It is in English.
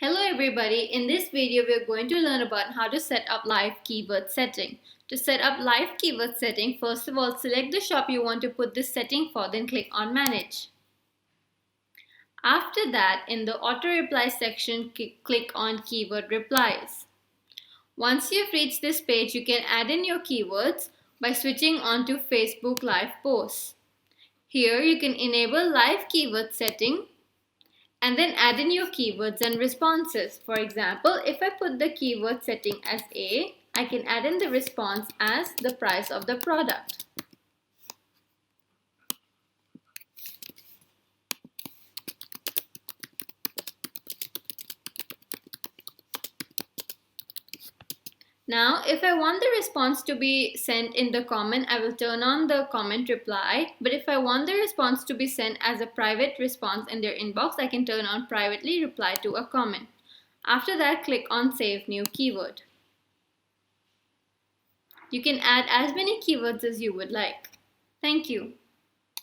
Hello everybody, in this video we are going to learn about how to set up live keyword setting. To set up live keyword setting, first of all select the shop you want to put this setting for, then click on manage. After that, in the auto reply section, click on keyword replies. Once you've reached this page, you can add in your keywords by switching on to Facebook live posts. Here you can enable live keyword setting and then add in your keywords and responses. For example, if I put the keyword setting as A, I can add in the response as the price of the product. Now, if I want the response to be sent in the comment, I will turn on the comment reply. But if I want the response to be sent as a private response in their inbox, I can turn on privately reply to a comment. After that, click on Save New Keyword. You can add as many keywords as you would like. Thank you.